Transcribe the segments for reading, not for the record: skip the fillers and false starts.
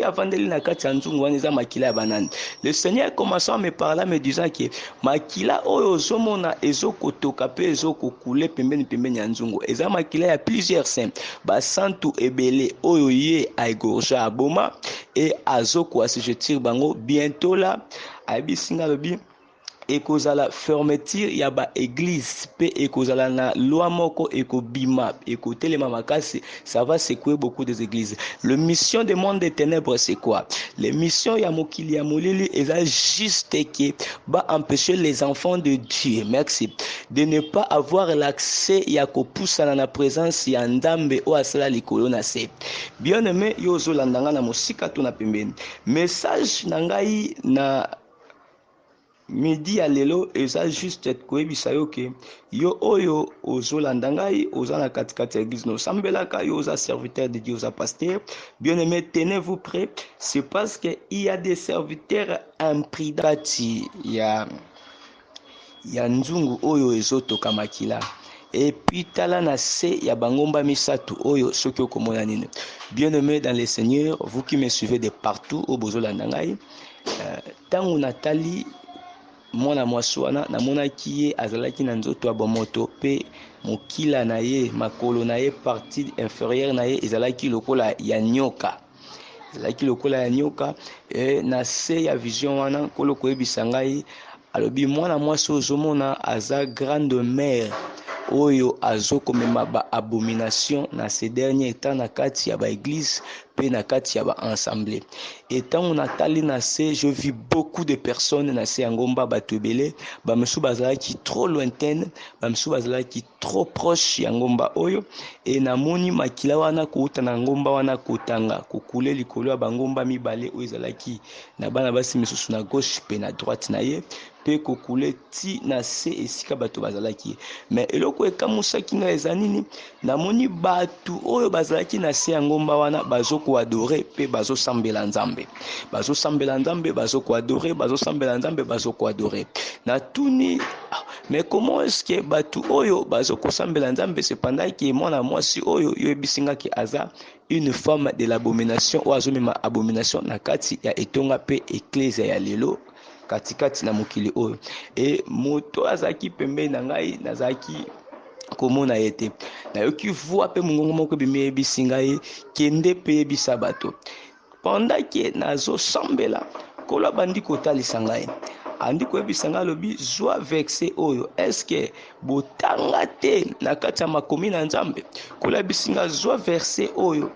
oyo avandeli na kati ya nzungu wana eza makila ya banani. Le Seigneur commençant à me parler me disant que makila oyo ozomona ezokotoka pe ezokokule pembeni ya nzungu eza makila ya plusieurs saints basantu ebele oyo ye aegorja aboma et azoko assujettir bango bientôt là ayebisinga lobi ekozala fermeture ya ba église pe ekozala na loi moko ekobima ekotelema makasi. Ça va secouer beaucoup des églises. Le mission du monde des ténèbres c'est quoi? Les missions ya mokili ya molili eza juste que ba empêcher les enfants de Dieu, merci, de ne pas avoir l'accès ya kopusana na présence ya ndambe o asala likolo na se. Bien aimé yo ozolandanga na mosika to na pembeni. Message na ngai na midi ya lelo eza juste koyebisa yo ke yo oyo ozolanda ngai oza na katikati ya église nosambelaka yo oza serviteur de Dieu oza pasteur. Bien aimé, tenez-vous prêts, c'est parce que il y a des serviteurs imprudents ya nzungu oyo ezotoka makila et puis tala na se ya bangomba misato oyo soki okomona nini. Bien aimé dans le Seigneur, vous qui me suivez de partout au bozolanda ngai tango natali mwana mwasi wana namonaki ye azalaki na nzoto ya bomoto pe mokila na ye makolo na ye partie inférieure na ye ezalaki lokola ya nyoka na se ya vision wana kolo koyebisa ngai alobi mwana mwasi ozomona aza grande mère oyo azokomema ba abomination na ces derniers temps na kati ya ba église pe na kati ya ba ensemble. Et tant natali na se je vis beaucoup de personnes na se ngomba bato ebele bamesu bazalaki trop lointaine bamesu bazalaki trop proche ya ngomba oyo et namoni makila wana kouta na ngomba wana kotanga kokule likolo ya bangomba mibale oyo ezalaki na bana basi misusu na gauche pe na droite na ye pe kokule ti na se esika bato bazalaki. Mais eloko ekamusaki nga eza nini? Namoni bato oyo bazalaki na se ya ngomba wana bazoko adorer pe bazosambela nzambe bazoko adorer na tuni. Mais comment est-ce que bato oyo bazoko sambela nzambe cependant que mwana mwasi oyo yoebisinga ki aza une forme de l'abomination ou azomema abomination na kati ya etonga pe ecclesia ya lelo katikati na mokili oyo et moto azaki pembeni na ngai nazaki komona ete nayoki voix pe mongongo moko bimi yebisi ngai kende pe yebisa bato pendant que nazosambela kolo bandi kotalisa ngai andi koyebisa ngai alobi zwa verset oyo est-ce que botanga te na kati ya makomi na nzambe kolo yebisi ngai zwa verset oyo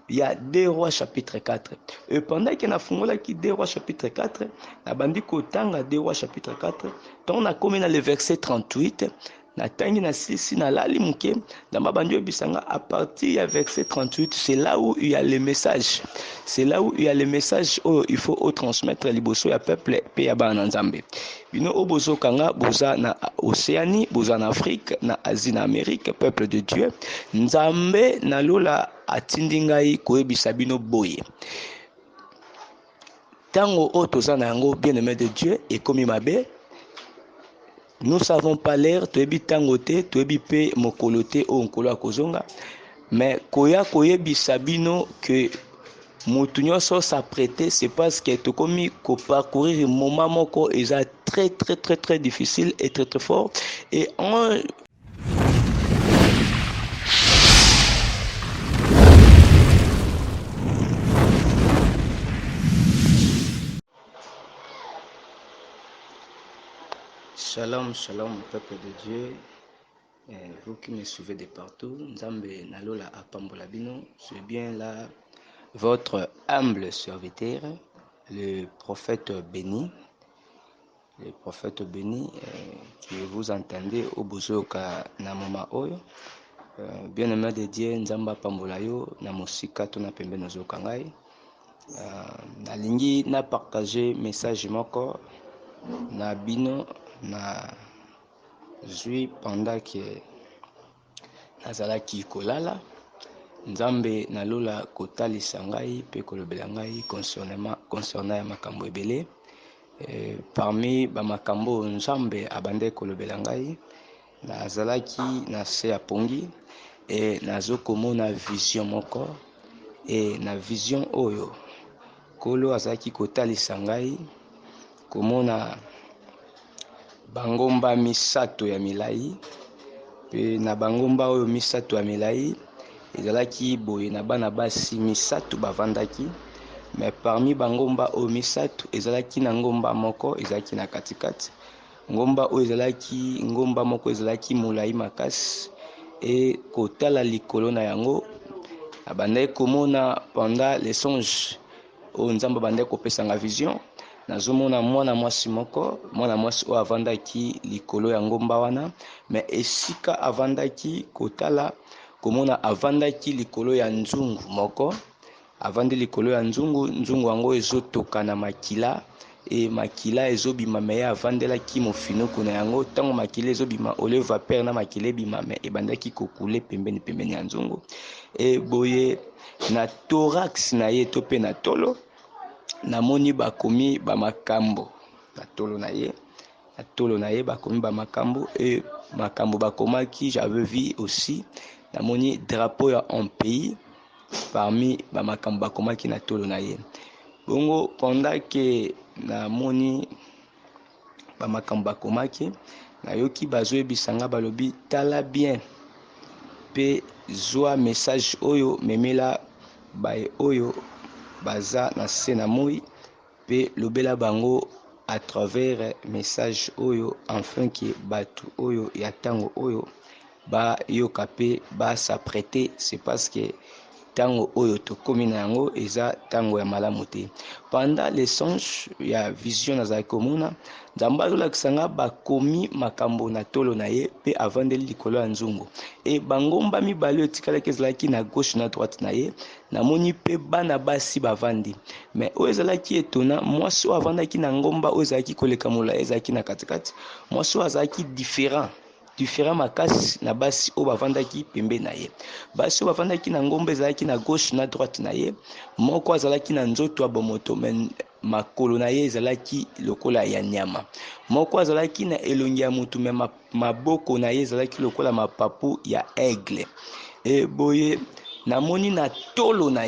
il y a 2 Rois chapitre 4. Et pendant que na fungola ki 2 Rois chapitre 4, na bandi kotanga 2 Rois chapitre 4, ton na komi na le verset 38, na tangi na sisi na lali muke, na mabandi obisanga à partir du verset 38, c'est là où il y a le message. C'est là où il y a le message où il faut transmettre liboso ya peuple pe ya bana nzambe. Bino obozo kanga boza na Océanie, boza na Afrique, na Asie, na Amérique, peuple de Dieu. Nzambe na lola atindi ngai koyebisa bino boye. Tango o toza na yango bien-aimé de Dieu ekomi mabe. Nous savons pas l'air, toyebi tango te, toyebi pe mokolo te o nkolo akozonga. Mais koya koyebisa bino que motu nyonso s'apprêter, c'est parce que tokomi ko parcourir moment moko eza très difficile et très fort et en Shalom, peuple de Dieu, vous qui me suivez de partout, Nzambe Nalola Apambola Bino, c'est bien là votre humble serviteur, le prophète béni, que vous entendez au Bozoka Namoma Oyo, bien-aimé de Dieu, Nzamba Apambola Yo, Namosika Tona Pembe Nozoka Ngai, nalingi na partager message moko na bino na zui pendant que nazalaki kolala nzambe nalola kotalisa ngai pe kolobela ngai concernant ya makambo ebele parmi ba makambo nzambe abande kolobela ngai nazalaki na se ya pongi et nazokomona vision moko et na vision oyo Nkolo azalaki kotalisa ngai komona bangomba misato ya milai, pe na bangomba oyo misato ya milai ezalaki boye na bana basi misato bavandaki, mais parmi bangomba oyo misato ezalaki na ngomba moko ezalaki na katikati. Ngomba oyo ezalaki ngomba moko ezalaki molai makasi, e kotala likolo na yango abandaki komona pendant les songes oyo nzambe abandaki kopesanga vision. Nazomona mwana mwasi moko, mwana mwasi oyo avandaki likolo ya ngomba wana, mais esika avandaki kotala komona avandaki likolo ya nzungu moko, avandi likolo ya nzungu, nzungu yango ezotoka na makila, e makila ezobima me ye avandelaki mofinuku na yango. Ntango makila ezobima ole vapeur na makila ebima me ebandaki kokule pembeni ya nzungu. E boye na thorax na ye to pe na tolo namoni bakomi bamakambo na tolo na ye, na tolo na ye bakomi bamakambo, e makambo bakomaki j'avais vu aussi namoni drapeau ya un pays parmi bamakambo bakomaki na tolo na ye. Bongo pendant que namoni bamakambo bakomaki nayoki bazoyebisanga balobi tala bien pe zwa message oyo memela baye oyo baza na se na moi, pe lobela bango à travers message oyo enfin que batu oyo ya tango oyo ba yoka pe ba s'apprêter, c'est parce que tango oyo tokomi na yango eza tango ya malamu te. Pendant les songes ya vision nazali komona nzambe azolakisanga bakomi makambo na tolo na ye pe avandeli likolo ya nzungu, e bangomba mibale oyo etikalaki ezalaki na gauche na droite na ye. Namoni pe bana basi bavandi, mais oyo ezalaki etona mwasi oyo avandaki na ngomba oyo ezalaki koleka molai ezalaki na katikati. Mwasi oyo azalaki différent makasi na basi oyo bavandaki pembe na ye. Basi oyo bavandaki na ngomba ezalaki na gauche na droite na ye, moko azalaki na nzoto ya bomoto mais makolo na ye ezalaki lokola ya nyama, moko azalaki na elongi ya mutu mais maboko na ye ezalaki lokola mapapu ya aigle. E boye namoni na tolo na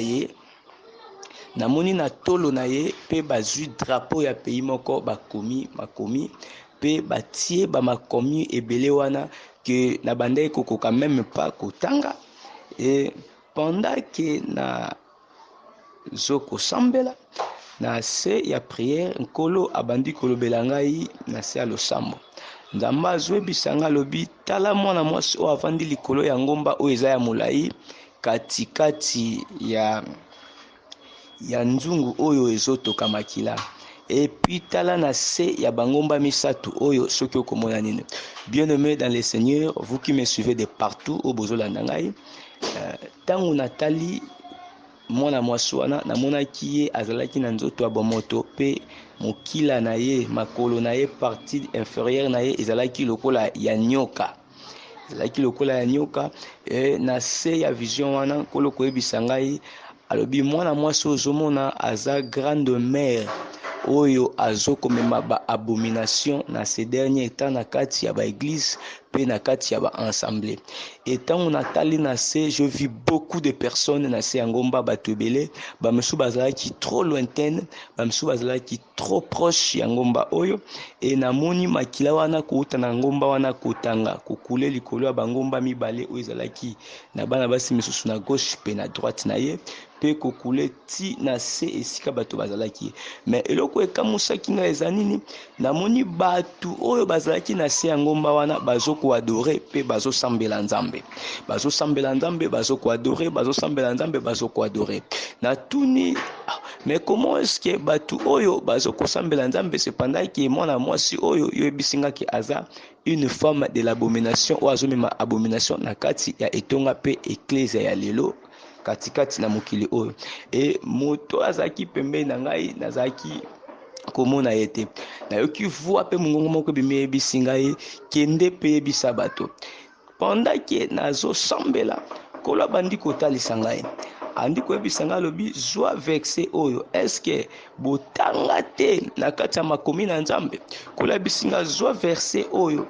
ye pe bazwi drapeau ya pays moko makomi pe batie bamakomi ebele wana ke na bandai kokoka même pas kotanga. E pendant que na zoko sambela na se ya prière nkolo abandi kolobela ngai na se ya losambo. Nzambe azoyebisanga lobi tala mwana mwasi oyo avandi likolo ya ngomba oyo eza ya molai katikati ya nzungu oyo ezotoka makila. Et puis tala na se ya bangomba misato oyo soki okomona nini. Bien-aimés dans le Seigneur, vous qui me suivez de partout au bozolanda ngai, tango natali mwana mwasi wana namonaki ye azalaki na nzoto ya bomoto pe mokila na ye makolo na ye partie inférieure na ye ezalaki lokola ya nyoka, e na se ya vision wana nkolo koyebisa ngai alobi mwana mwasi ozomona aza grande mère oyo azokomema ba abomination na ces derniers temps na kati ya ba église pe na kati ya ba ensemble. Et tant on atali na se, je vis beaucoup de personnes na se ngomba bato ebele bamesu bazalaki trop lointaine, bamesu bazalaki trop proche ya ngomba oyo, e namoni makila wana kouta na ngomba wana kotanga kokule likolo ya bangomba mibale oyo ezalaki na bana basi misusu na gauche pe na droite na ye pe kokule ti na se esika bato bazalaki. Mais eloko ekamusaki nga eza nini, namoni bato oyo bazalaki na se ya ngomba wana bazoko adore pe bazosambela nzambe, bazoko adore. Natuni mais comment est-ce que bato oyo bazoko sambela nzambe cependant que mwana mwasi oyo yebisingaki aza une femme de l'abomination ou azomema abomination na kati ya etonga pe ecclesia ya lelo katikati na mokili oyo. E moto azaki pembeni na ngai nazaki komona ye te, nayoki voix pe mongongo moko ebimi yebisi ngai kende pe yebisa bato. Pendant que nazosambela nkolo abandi kotalisa ngai andi koyebisa ngai alobi zwa verset oyo eske botanga te na kati ya makomi na nzambe. Nkolo ayebisi ngai zwa verset oyo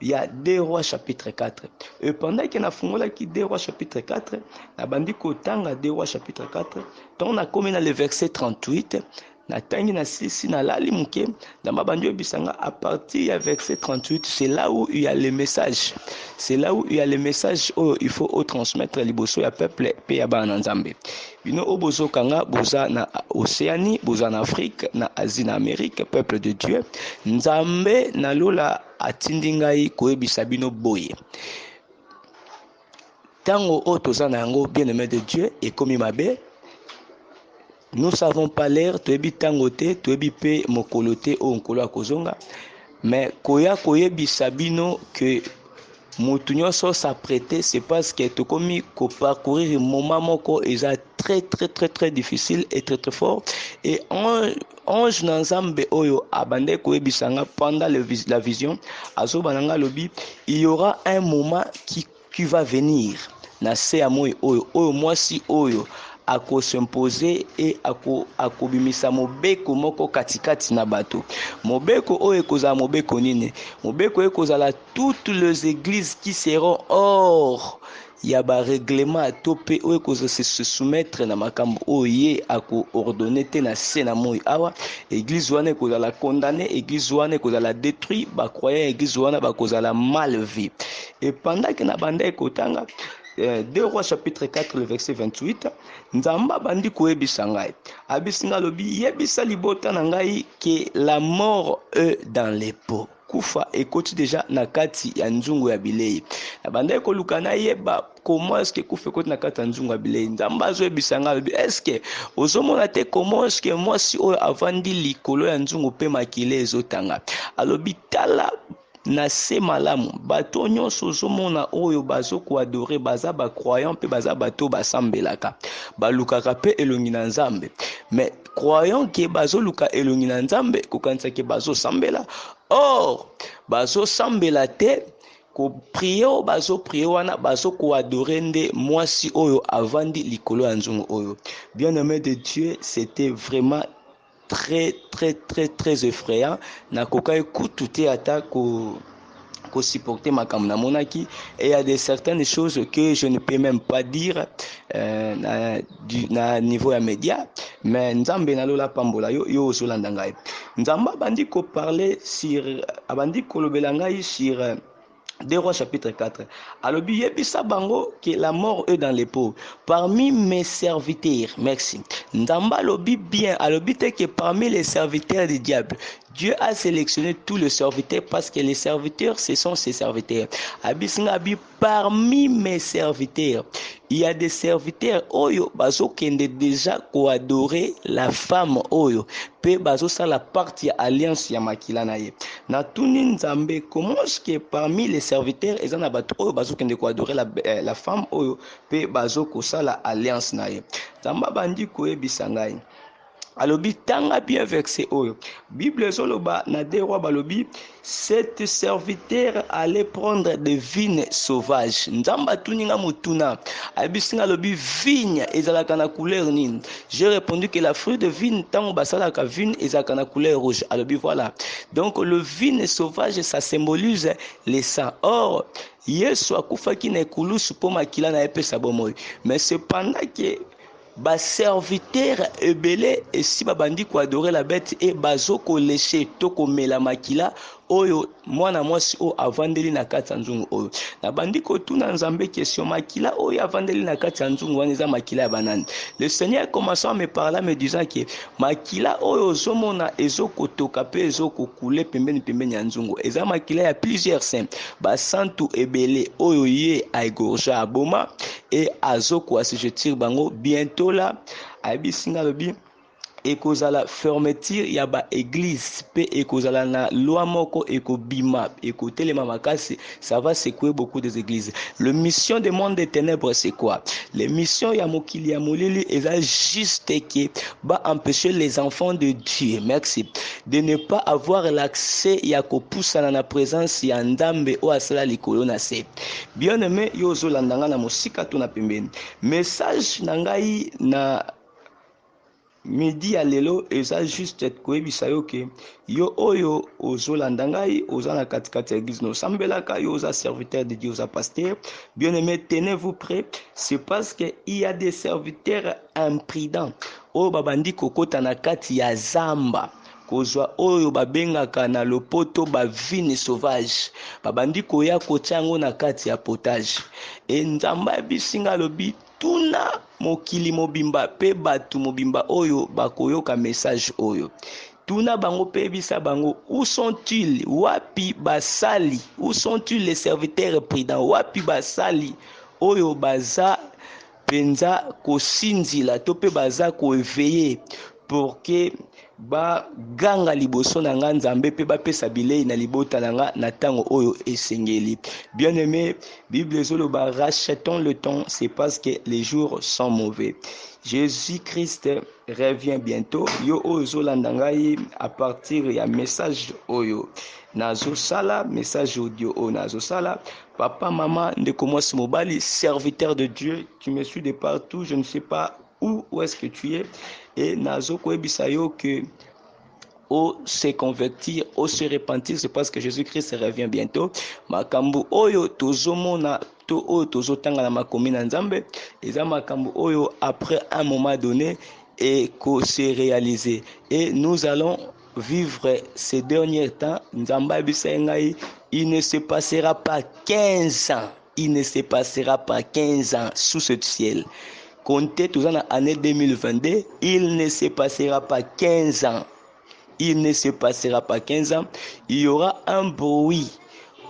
il y a 2 Rois chapitre 4. Et pendant que na fungola ki 2 Rois chapitre 4, na bandi kotanga 2 Rois chapitre 4, on a commis dans le verset 38, na tangi na sisi na lali muke, na mabandi bisanga à partir du verset 38, c'est là où il y a le message. C'est là où il y a le message où il faut transmettre liboso ya peuple pe ya bana nzambe. Bino obozo kanga boza na Océanie, boza na Afrique, na Asie, na Amérique, peuple de Dieu. Nzambe na lola atindi ngai koyebisa bino boye. Tango o toza na yango bien-aimé de Dieu ekomi mabe. Nous savons pas l'air, toyebi tango te, toyebi pe mokolo te o nkolo akozonga. Mais koya koyebisa bino que mutu nyonso s'apprêter, c'est parce que tokomi ko parcourir moment moko eza très difficile et très fort. Et ange na nzambe oyo abande koyebisanga pendant la vision azo bananga lobi, il y aura un moment qui va venir na se ya moi oyo mwasi oyo ako s'imposer et ako bimisa mobeko moko katikati na bato. Mobeko oyo ekozala mobeko nini? Mobeko ekozala toutes les églises qui seront hors ya ba règlement topé oyo ekozala se soumettre na makambo oyo ako ordonner te na se na moi awa. Église wana ekozala condamné, église wana ekozala détruit, ba croyants église wana bakozala mal vie. Et pendant que na banda ekotanga 2 Rois chapitre 4 le verset 28, nzamba bandi koyebisa ngai abisinga lobi yebisa libota na ngai que la mort est dans les pots. Kufa ekoti déjà na kati ya nzungu ya bilei. Na banda ekoluka na yeba comment est-ce que kufa ekoti na kati ya nzungu ya bilei. Nzamba azoyebisa ngai lobi est-ce que ozomona te comment est-ce que mwasi oyo avandi likolo ya nzungu pe makile ezotanga. Alobi tala na se malamu bato nyonso ozomona oyo bazo ko adorer baza ba croyant pe baza bato basambelaka balukaka pe elongi na nzambe. Mais croyant ke bazo luka elongi na nzambe kokanisa ke bazo sambela, or bazo sambela te ko prier bazo prier wana bazo ko adorer nde mwasi oyo avandi likolo ya nzungu oyo. Bien-aimé de Dieu, c'était vraiment très effrayant. Na koka écouter ata ko supporter makamna monaki, et il y a de certaines choses que je ne peux même pas dire na niveau ya média, mais nzambe na lola pambola yo solanda ngai. Nzamba bandi ko parler sur abandi ko lobela ngai sur 2 Rois chapitre 4. Alobi yebisa bango que la mort est dans les pots. Parmi mes serviteurs, merci. Ndamba alobi bien, alobi te que parmi les serviteurs du diable, Dieu a sélectionné tous les serviteurs parce que les serviteurs, ce sont ses serviteurs. Abisingabi, parmi mes serviteurs, il y a des serviteurs oyo bazo kende déjà ko adorer la femme oyo pe bazo sa la partie alliance ya makila na ye. Na tuni nzambe comment est-ce que parmi les serviteurs ezana bato oyo bazo kende ko adorer la femme oyo pe bazo ko sa la alliance na ye. Nzamba bandi ko yebisa ngai. Alobi tanga bien verset oyo. Bible zoloba na 2 Rois balobi, cet serviteur allait prendre des vignes sauvages. Nzamba tuninga mutuna. Abisinga lobi vigne ezalaka na couleur nini? J'ai répondu que la fruit de vigne tango basalaka vigne ezalaka na couleur rouge. Alobi voilà. Donc le vigne sauvage ça symbolise le sang. Or Yesu akufaki na ekulusu po makila na epesa bomoy. Mais cependant que ba serviteur ebele et si babandi ko adorer la bête et bazo ko lécher to ko mela makila oyo mwana mwasi o avandeli na kati ya nzungu oyo. Na bandi ko tuna nzambe question makila oyo avandeli na kati ya nzungu wana eza makila ya banani. Le Seigneur commençant à me parler me disant que makila oyo zomona ezoko toka pe ezoko kule pembeni ya nzungu eza makila ya plusieurs saints ba santu ebele oyo ye aigorja aboma et azoko assujettir bango bientôt là abisinga lobi ekozala fermeture ya ba église pe ekozala na loi moko ekobima ekotelema makasi, ça va secouer beaucoup des églises. Le mission des mondes des ténèbres c'est quoi? Les missions ya mokili ya molili eza juste que ba empêcher les enfants de Dieu, merci, de ne pas avoir l'accès ya kopusana na présence ya ndambe o asala likolo na se. Bien aimé yo zolandanga na mosika to na pembeni. Message na ngai na midi ya lelo eza juste koyebisa yo ke yo oyo ozolanda ngai oza na katikati ya église na osambelaka, yo oza serviteur de Dieu, oza pasteur. Bien aimé, tenez-vous prêts, c'est parce que il y a des serviteurs imprudents oyo babandi kokota na kati ya zamba kozwa oyo babengaka na lopoto bavine sauvage, babandi koya kotia yango na kati ya potage. E nzambe abisinga alobi tuna mokili mobimba pe batu mobimba oyo bakoyoka message oyo, tuna bango pe bisa bango, où sont-ils, wapi basali, où sont-ils les serviteurs prudents, wapi basali oyo baza penza kosinzila to pe baza koeveye pour que baganga liboso na nga nzambe pe bapesa bilei na libota na nga na tango oyo esengeli. Bien aimé, Bible ezoloba rachetons le temps, c'est parce que les jours sont mauvais. Jésus-Christ revient bientôt. Yo oyo zolanda ngai à partir ya message oyo nazosala, message audio oyo nazosala, papa, maman, ndeko mwasi mobali, serviteur de Dieu, tu me suis de partout, je ne sais pas où est-ce que tu es, et nazo koebisa yo que au se convertir, au se repentir, c'est parce que Jésus-Christ revient bientôt. Makambu oyo tozomona to oyo tozotanga na makomi na nzambe eza makambu oyo après un moment donné et que se réaliser, et nous allons vivre ces derniers temps. Nzamba bisengai, il ne se passera pas 15 ans, il ne se passera pas 15 ans sous ce ciel. Comptez tous en année 2022, il ne se passera pas 15 ans. Il ne se passera pas 15 ans. Il y aura un bruit.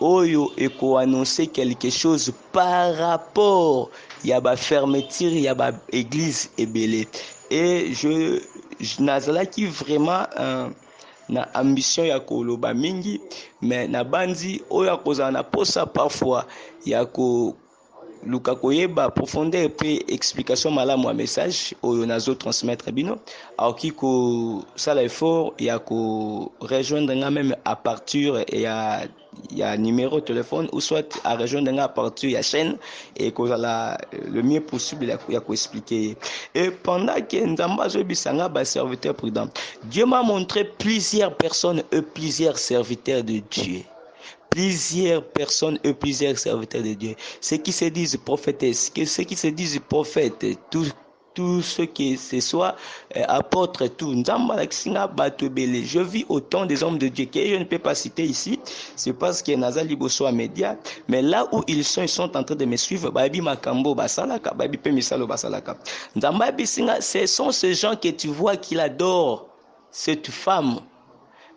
Oyo eko annoncer quelque chose par rapport ya ba fermeture ya ba église ebele. Et je nazalaki vraiment na ambition ya koloba mingi, mais na bandi oyo akozana na posa parfois ya ko luka koyeba profondeur pe explication malamu ya message oyo nazo transmettre bino, aoki ko sala effort ya ko rejoindre nga même à partir ya numéro de téléphone, ou soit à rejoindre nga à partir ya chaîne, et que le mieux possible ya ko expliquer. Et pendant que nzamba zo bisanga ba serviteur prudent, Dieu m'a montré plusieurs personnes et plusieurs serviteurs de Dieu. Plusieurs personnes et plusieurs serviteurs de Dieu. Ceux qui se disent prophétesses, ceux qui se disent prophètes, tout ce qui ce soit apôtre, tout. Je vis autant des hommes de Dieu que je ne peux pas citer ici. C'est parce que Nazali Bosso média, mais là où ils sont en train de me suivre. Babi Makambo Basalaka, Babi Pemisalo Basalaka. Ce sont ces gens que tu vois qu'il adore cette femme.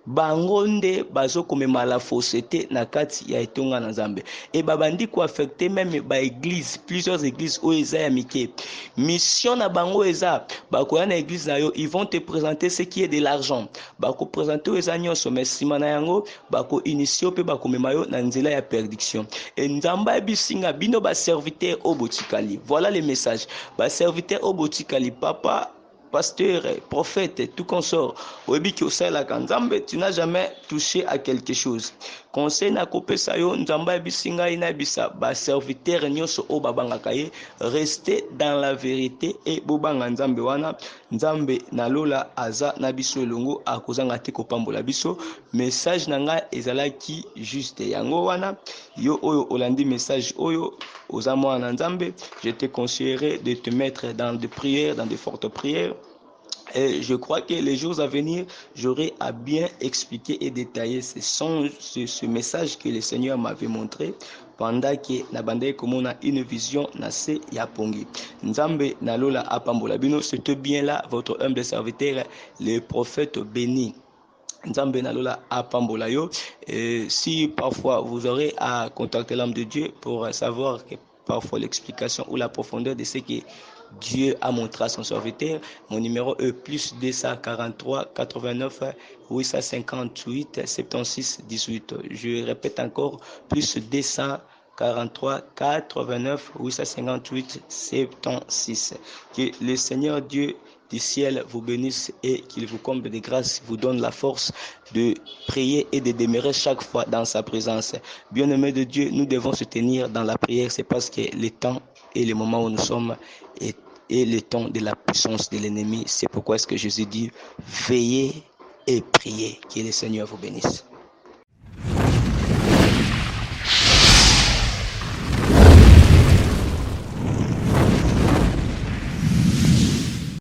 Bangonde bazo komema la fausseté na kati ya etonga na Nzambe, et babandi ko affecter même ba église, plusieurs églises o eza ya mike mission na bango eza bakoya na église na yo, ils vont te présenter ce qui est de l'argent, bako présenter eza nyonso, mais sima na yango bako initier pe bako mema yo na nzela ya perdiction. Et Nzamba bisinga bino ba serviteur obotikali. Voilà le message. Ba serviteur obotikali, papa, pasteur, prophète, tout consort, tu n'as jamais touché à quelque chose. Conseil na kopesa yo nzamba bisinga ina bisa ba serviteur nyonso o babanga kaye, restez dans la vérité et bobanga nzambe wana, nzambe na lola aza na biso elongo akozanga te kopambola biso. Message nanga ezalaki juste yango wana, yo oyo olandi message oyo oza mwana nzambe, je te conseillerais de te mettre dans des prières, dans de fortes prières. Et je crois que les jours à venir, j'aurai à bien expliquer et détailler ce message que le Seigneur m'avait montré pendant que nabandai comme on a une vision nase yapongi. Nzambe nalola apambola bino, c'était bien là votre humble serviteur, le prophète béni. Nzambe nalola apambola yo. Si parfois vous aurez à contacter l'homme de Dieu pour savoir que parfois l'explication ou la profondeur de ce que Dieu a montré à son serviteur, mon numéro est plus 243 89 858 76 18. Je répète encore, plus 243 89 858 76. Que le Seigneur Dieu du ciel vous bénisse et qu'il vous comble de grâce, vous donne la force de prier et de demeurer chaque fois dans sa présence. Bien-aimés de Dieu, nous devons se tenir dans la prière, c'est parce que le temps et le moment où nous sommes et le temps de la puissance de l'ennemi. C'est pourquoi est-ce que Jésus dit, veillez et priez. Que le Seigneur vous bénisse.